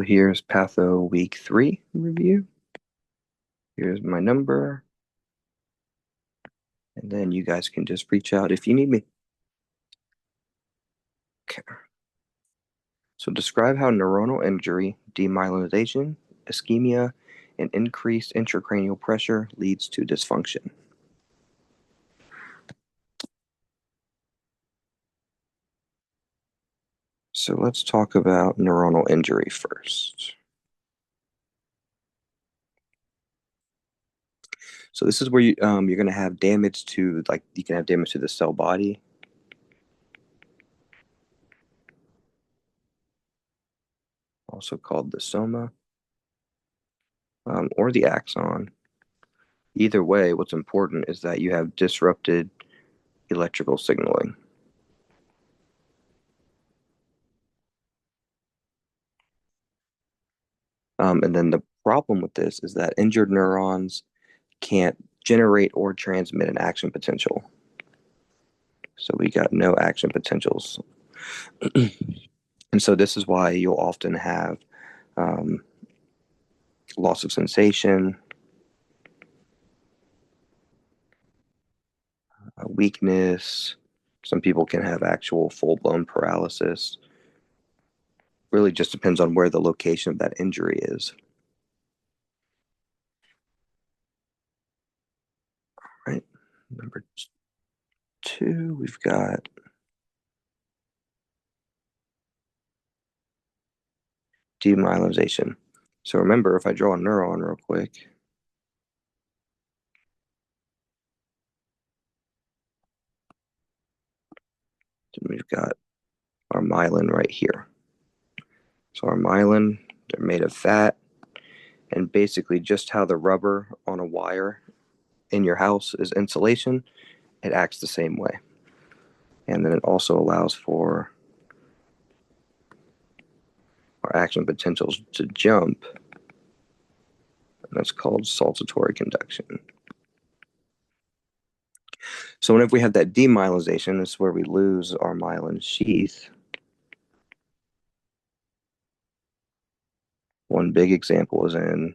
Here's Patho week 3 review. Here's my number, and then you guys can just reach out if you need me. Okay. So describe how neuronal injury, demyelinization, ischemia, and increased intracranial pressure leads to dysfunction. So let's talk about neuronal injury first. So this is where you're going to have damage to, like, you can have damage to the cell body, also called the soma, or the axon. Either way, what's important is that you have disrupted electrical signaling. And then the problem with this is that injured neurons can't generate or transmit an action potential. So we got no action potentials. And so this is why you'll often have um, loss of sensation, weakness. Some people can have actual full-blown paralysis. Really just depends on where the location of that injury is. Right. Number 2, we've got demyelinization. So remember, if I draw a neuron real quick, then we've got our myelin right here. So our myelin, they're made of fat, and basically just how the rubber on a wire in your house is insulation, it acts the same way. And then it also allows for our action potentials to jump, and that's called saltatory conduction. So whenever we have that demyelinization, this is where we lose our myelin sheath. One big example is in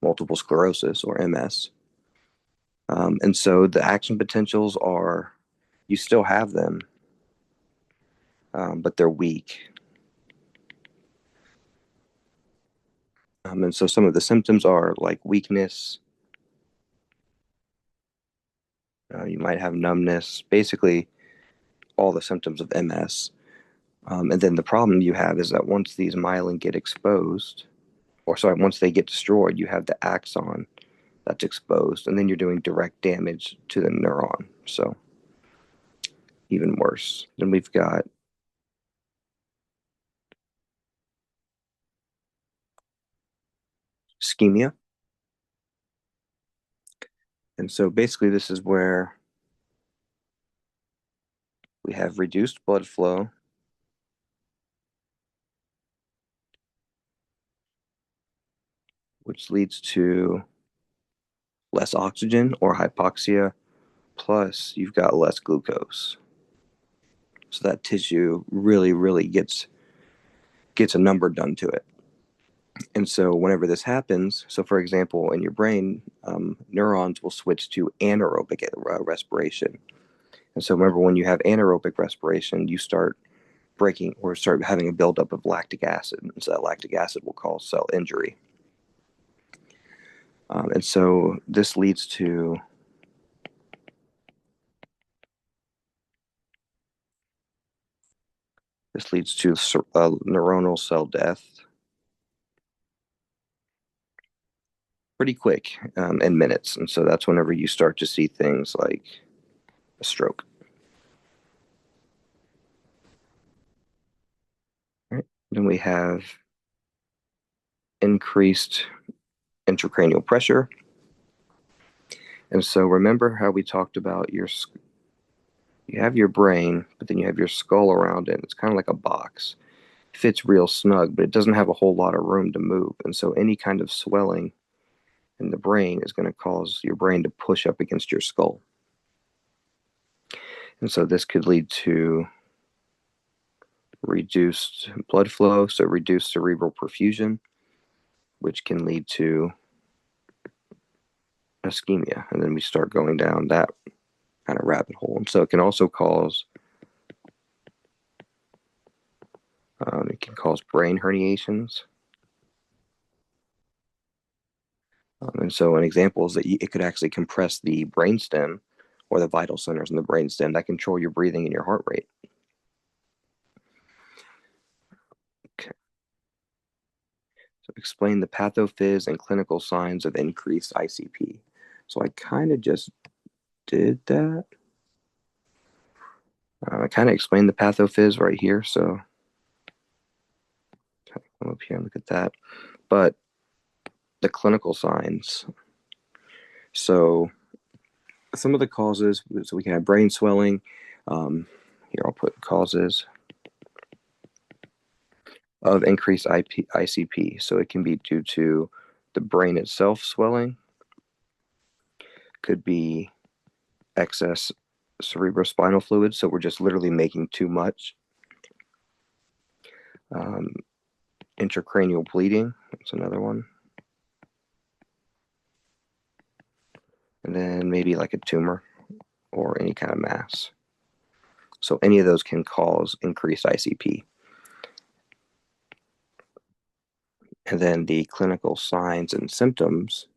multiple sclerosis or MS. And so the action potentials are, you still have them, but they're weak. And so some of the symptoms are like weakness. You might have numbness, basically all the symptoms of MS. And then the problem you have is that once these myelin get exposed, or sorry, once they get destroyed, you have the axon that's exposed, and then you're doing direct damage to the neuron. So even worse. Then we've got ischemia. And so basically, this is where we have reduced blood flow, which leads to less oxygen or hypoxia, plus you've got less glucose. So that tissue really, really gets a number done to it. And so whenever this happens, so for example, in your brain, neurons will switch to anaerobic respiration. And so remember, when you have anaerobic respiration, you start breaking or start having a buildup of lactic acid. And so that lactic acid will cause cell injury. And so this leads to neuronal cell death pretty quick, in minutes. And so that's whenever you start to see things like a stroke. Right. Then we have increased intracranial pressure. And so remember how we talked about you have your brain, but then you have your skull around it. It's kind of like a box. It fits real snug, but it doesn't have a whole lot of room to move. And so any kind of swelling in the brain is going to cause your brain to push up against your skull. And so this could lead to reduced blood flow, so reduced cerebral perfusion, which can lead to ischemia. And then we start going down that kind of rabbit hole. And so it can also cause brain herniations. And so an example is that it could actually compress the brainstem or the vital centers in the brainstem that control your breathing and your heart rate. Okay. So explain the pathophys and clinical signs of increased ICP. So I kind of just did that. I kind of explained the pathophys right here. So come up here and look at that. But the clinical signs. So some of the causes, so we can have brain swelling. Here I'll put causes of increased ICP. So it can be due to the brain itself swelling, could be excess cerebrospinal fluid, so we're just literally making too much. Intracranial bleeding, that's another one. And then maybe like a tumor or any kind of mass. So any of those can cause increased ICP. And then the clinical signs and symptoms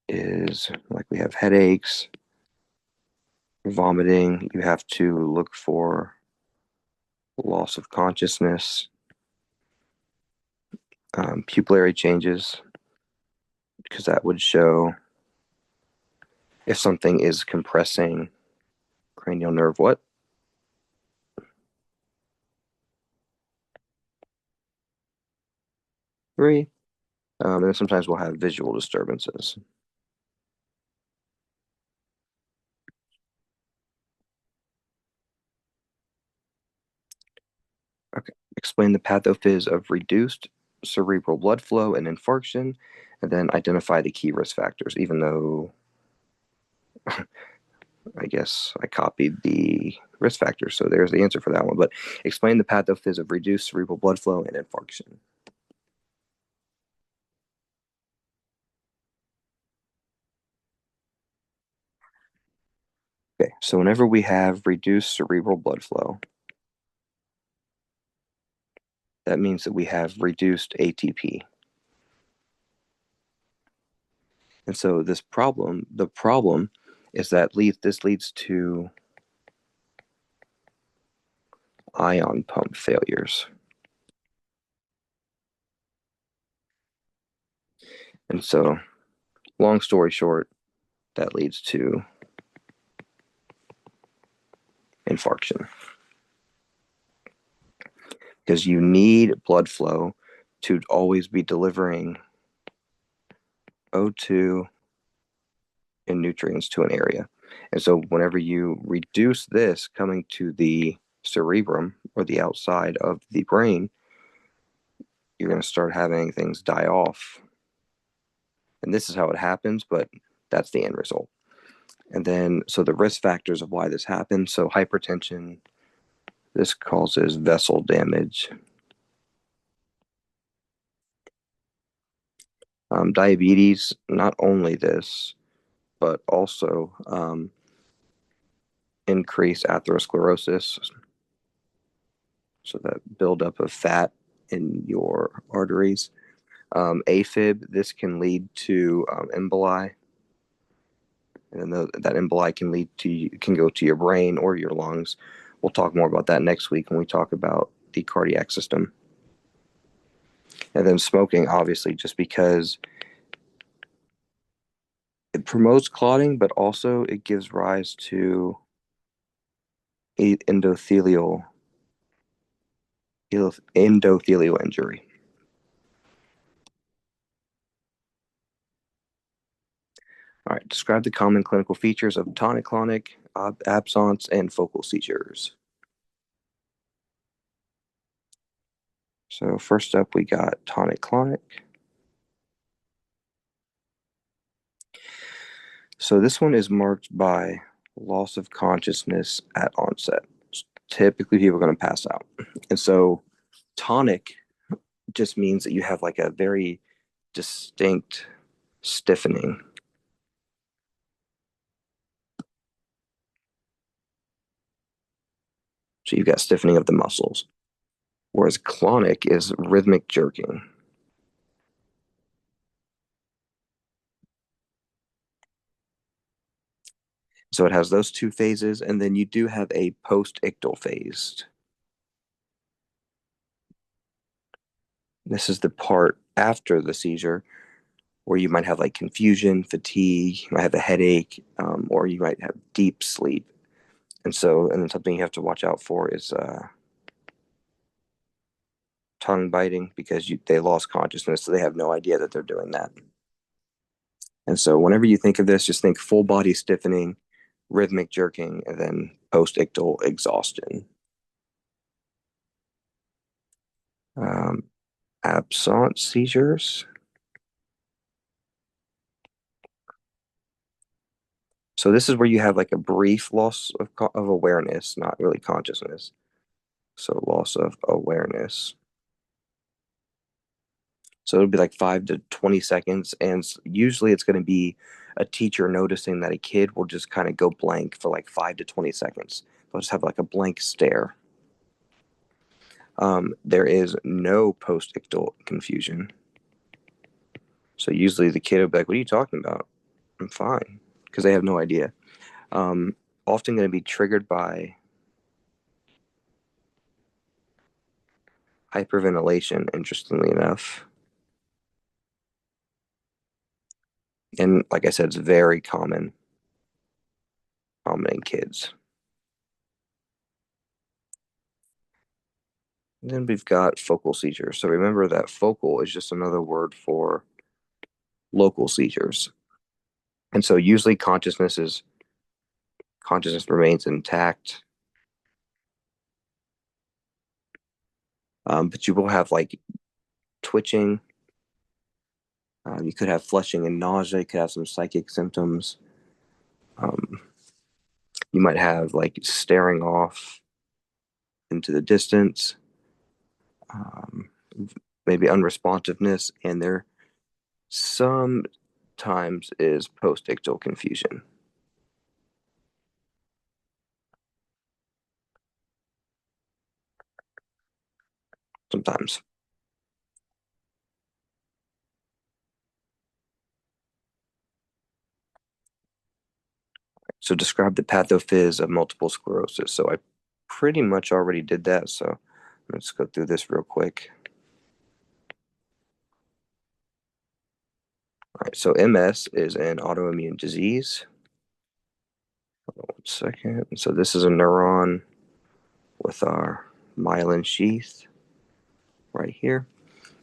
is like we have headaches, vomiting. You have to look for loss of consciousness, pupillary changes, because that would show if something is compressing cranial nerve. What? Three. And then sometimes we'll have visual disturbances. Okay. Explain the pathophys of reduced cerebral blood flow and infarction, and then identify the key risk factors, even though I guess I copied the risk factors. So there's the answer for that one. But explain the pathophys of reduced cerebral blood flow and infarction. Okay, so whenever we have reduced cerebral blood flow, that means that we have reduced ATP. And so the problem is that this leads to ion pump failures. And so, long story short, that leads to infarction. Because you need blood flow to always be delivering O2 and nutrients to an area. And so whenever you reduce this coming to the cerebrum or the outside of the brain, you're going to start having things die off. And this is how it happens, but that's the end result. And then, so the risk factors of why this happens. So hypertension, this causes vessel damage. Diabetes, not only this, but also increase atherosclerosis, so that buildup of fat in your arteries. AFib, this can lead to emboli, and then that emboli can go to your brain or your lungs. We'll talk more about that next week when we talk about the cardiac system. And then smoking, obviously, just because it promotes clotting, but also it gives rise to endothelial injury. All right, describe the common clinical features of tonic-clonic, absence, and focal seizures. So first up, we got tonic-clonic. So this one is marked by loss of consciousness at onset. typically people are going to pass out. And so tonic just means that you have like a very distinct stiffening. So you've got stiffening of the muscles. Whereas clonic is rhythmic jerking. So it has those two phases, and then you do have a post-ictal phase. This is the part after the seizure where you might have like confusion, fatigue, you might have a headache, or you might have deep sleep. And then something you have to watch out for is tongue biting because they lost consciousness, so they have no idea that they're doing that. And so whenever you think of this, just think full body stiffening, rhythmic jerking, and then post-ictal exhaustion. Um, Absent seizures. So this is where you have like a brief loss of awareness, not really consciousness. So loss of awareness. So it'll be like 5 to 20 seconds, and usually it's going to be a teacher noticing that a kid will just kind of go blank for like 5 to 20 seconds. They'll just have like a blank stare. There is no post-ictal confusion. So usually the kid will be like, "What are you talking about? I'm fine," because they have no idea. Um, Often going to be triggered by hyperventilation, interestingly enough. And like I said, it's very common in kids. And then we've got focal seizures. So remember that focal is just another word for local seizures. And so usually consciousness remains intact. But you will have like twitching. You could have flushing and nausea. You could have some psychic symptoms. Um, you might have like staring off into the distance, um, maybe unresponsiveness, and there sometimes is post-ictal confusion. Sometimes. So describe the pathophys of multiple sclerosis. So I pretty much already did that. So let's go through this real quick. All right. So MS is an autoimmune disease. Hold on 1 second. So this is a neuron with our myelin sheath right here.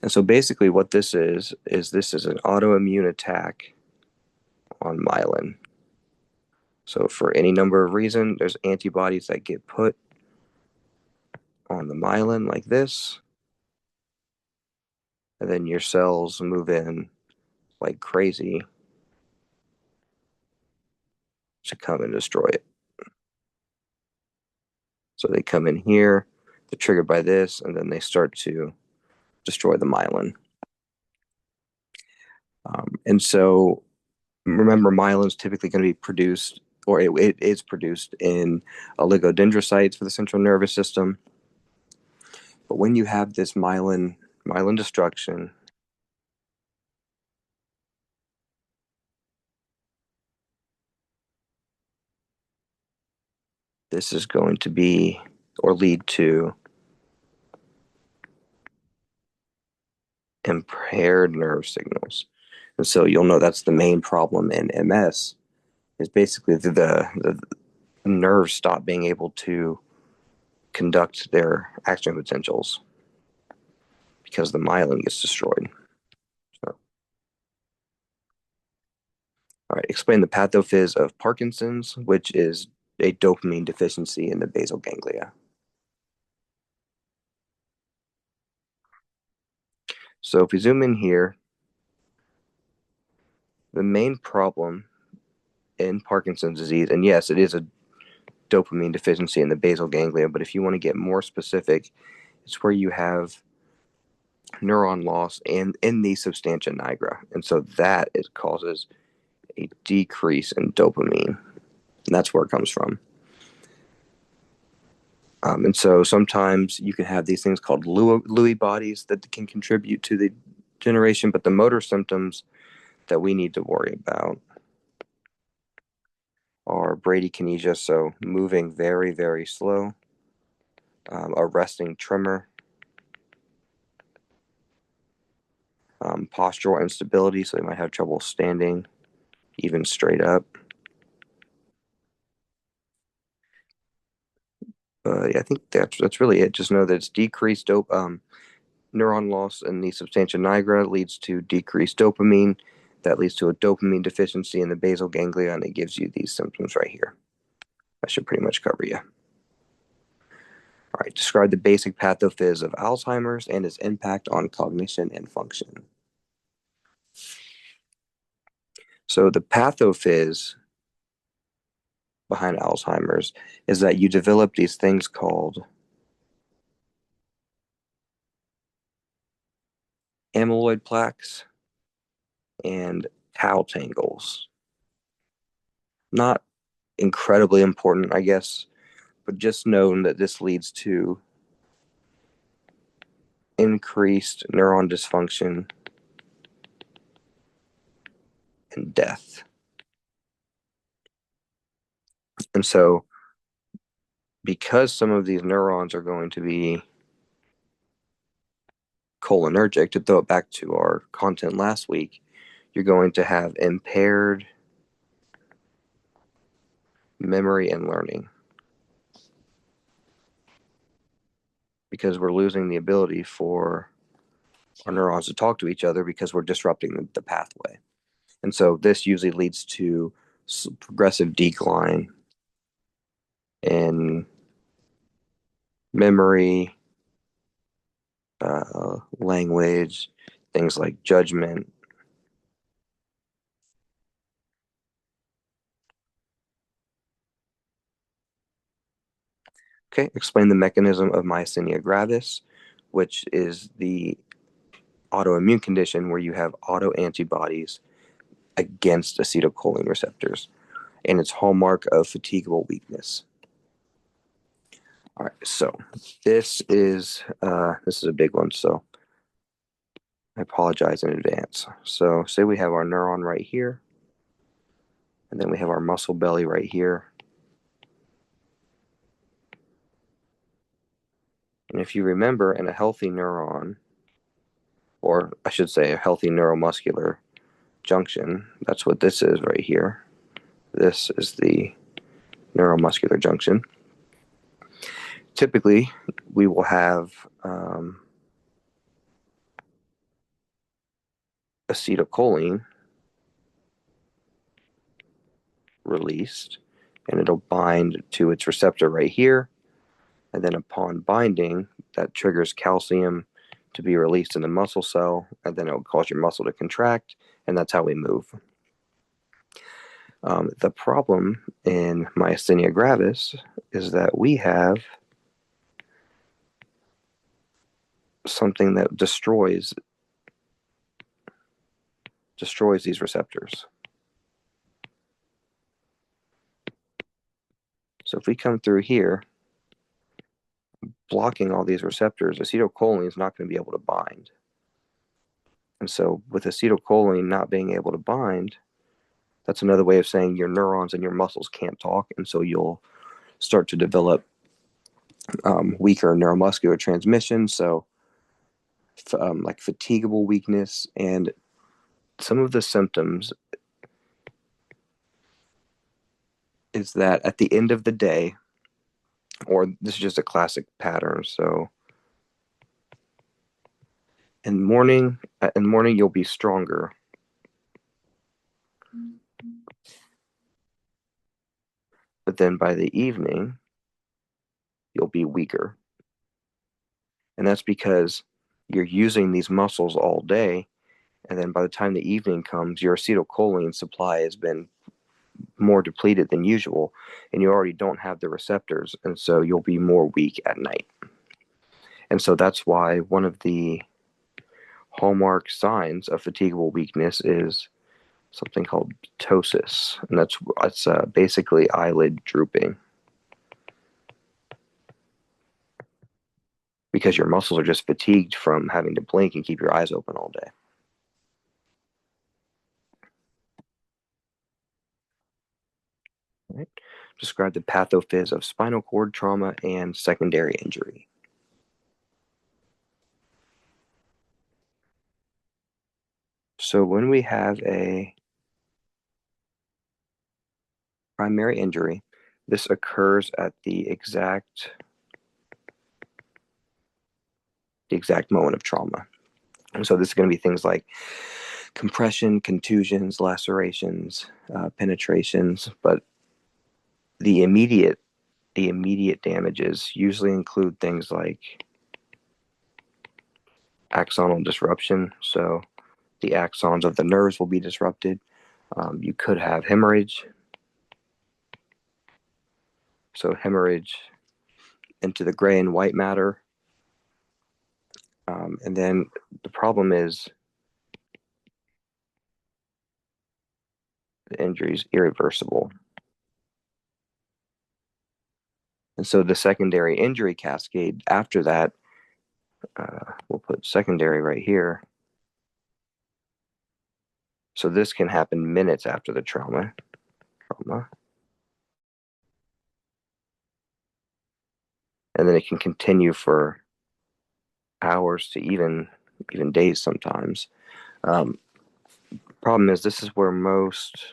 And so basically what this is this is an autoimmune attack on myelin. So for any number of reasons, there's antibodies that get put on the myelin like this, and then your cells move in like crazy to come and destroy it. So they come in here, they're triggered by this, and then they start to destroy the myelin. And so remember, myelin is typically going to be produced, or it is produced in oligodendrocytes for the central nervous system. But when you have this myelin destruction, this is going to be or lead to impaired nerve signals. And so you'll know that's the main problem in MS is basically the nerves stop being able to conduct their action potentials because the myelin gets destroyed. So, all right, explain the pathophys of Parkinson's, which is a dopamine deficiency in the basal ganglia. So if we zoom in here, the main problem in Parkinson's disease, and yes, it is a dopamine deficiency in the basal ganglia. But if you want to get more specific, it's where you have neuron loss in the substantia nigra. And so that it causes a decrease in dopamine. And that's where it comes from. And so sometimes you can have these things called Lewy bodies that can contribute to the generation, but the motor symptoms that we need to worry about are bradykinesia, so moving very, very slow, a resting tremor, postural instability, so they might have trouble standing even straight up. Yeah, I think that's really it. Just know that it's decreased neuron loss in the substantia nigra leads to decreased dopamine. That leads to a dopamine deficiency in the basal ganglia, and it gives you these symptoms right here. That should pretty much cover you. All right, describe the basic pathophys of Alzheimer's and its impact on cognition and function. So the pathophys behind Alzheimer's is that you develop these things called amyloid plaques and tau tangles. Not incredibly important, I guess, but just know that this leads to increased neuron dysfunction and death. And so, because some of these neurons are going to be cholinergic, to throw it back to our content last week, you're going to have impaired memory and learning because we're losing the ability for our neurons to talk to each other because we're disrupting the pathway. And so this usually leads to progressive decline in memory, language, things like judgment. Okay, explain the mechanism of myasthenia gravis, which is the autoimmune condition where you have autoantibodies against acetylcholine receptors, and it's hallmark of fatigable weakness. All right, so this is a big one, so I apologize in advance. So say we have our neuron right here, and then we have our muscle belly right here. And if you remember, in a healthy neuron, or I should say a healthy neuromuscular junction, that's what this is right here. This is the neuromuscular junction. Typically, we will have acetylcholine released, and it'll bind to its receptor right here. And then upon binding, that triggers calcium to be released in the muscle cell, and then it will cause your muscle to contract, and that's how we move. The problem in myasthenia gravis is that we have something that destroys these receptors. So if we come through here, blocking all these receptors, acetylcholine is not going to be able to bind. And so with acetylcholine not being able to bind, that's another way of saying your neurons and your muscles can't talk, and so you'll start to develop weaker neuromuscular transmission, so like fatigable weakness, and some of the symptoms is that at the end of the day, or this is just a classic pattern, so in morning you'll be stronger, but then by the evening you'll be weaker. And that's because you're using these muscles all day, and then by the time the evening comes, your acetylcholine supply has been more depleted than usual, and you already don't have the receptors, and so you'll be more weak at night. And so that's why one of the hallmark signs of fatigable weakness is something called ptosis, and that's basically eyelid drooping because your muscles are just fatigued from having to blink and keep your eyes open all day. Right? Describe the pathophys of spinal cord trauma and secondary injury. So when we have a primary injury, this occurs at the exact moment of trauma. And so this is going to be things like compression, contusions, lacerations, penetrations, but the immediate damages usually include things like axonal disruption. So the axons of the nerves will be disrupted. You could have hemorrhage. So hemorrhage into the gray and white matter. And then the problem is the injury is irreversible. And so the secondary injury cascade after that, we'll put secondary right here. So this can happen minutes after the trauma. And then it can continue for hours to even days sometimes. Problem is, this is where most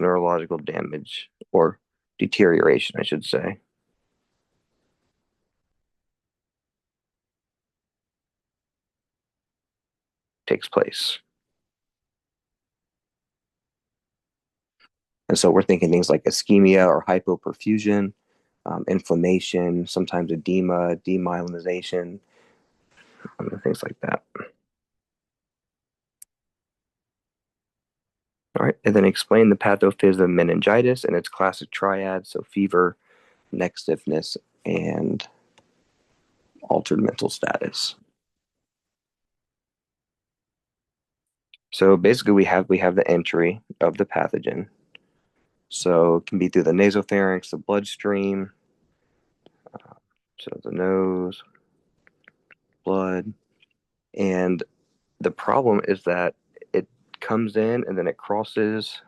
neurological damage or deterioration, I should say, takes place. And so we're thinking things like ischemia or hypoperfusion, inflammation, sometimes edema, demyelinization, things like that. All right, and then explain the pathophys of meningitis and its classic triad, so fever, neck stiffness, and altered mental status. So basically we have the entry of the pathogen. So it can be through the nasopharynx, the bloodstream, so the nose, blood. And the problem is that it comes in and then it crosses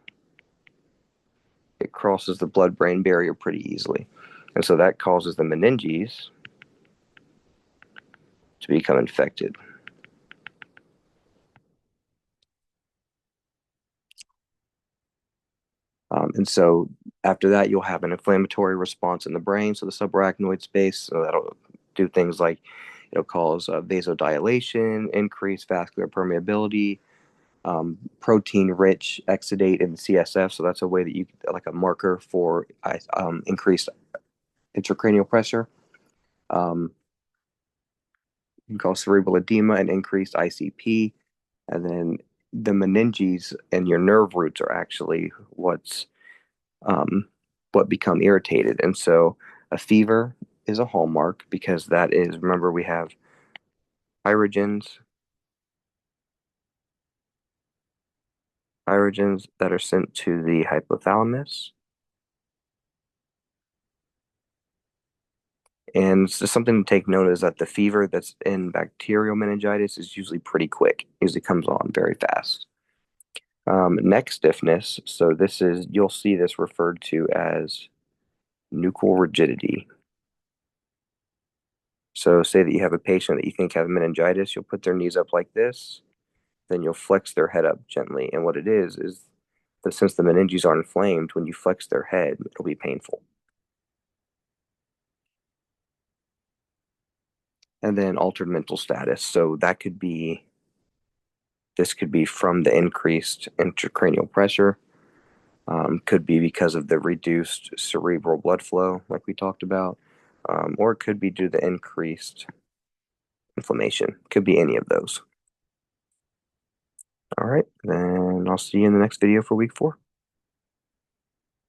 the blood-brain barrier pretty easily. And so that causes the meninges to become infected. And so after that, you'll have an inflammatory response in the brain, so the subarachnoid space. So that'll do things like it'll cause vasodilation, increase vascular permeability, protein-rich exudate in the CSF. So that's a way that you like a marker for increased intracranial pressure. You can cause cerebral edema and increased ICP, and then the meninges and your nerve roots are actually what become irritated. And so a fever is a hallmark because that is, remember, we have pyrogens that are sent to the hypothalamus. And so something to take note is that the fever that's in bacterial meningitis is usually pretty quick. It usually comes on very fast. Neck stiffness. So you'll see this referred to as nuchal rigidity. So say that you have a patient that you think have meningitis, you'll put their knees up like this, then you'll flex their head up gently. And what it is that since the meninges are inflamed, when you flex their head, it'll be painful. And then altered mental status. So this could be from the increased intracranial pressure, could be because of the reduced cerebral blood flow, like we talked about, or it could be due to the increased inflammation. Could be any of those. All right, then I'll see you in the next video for week 4.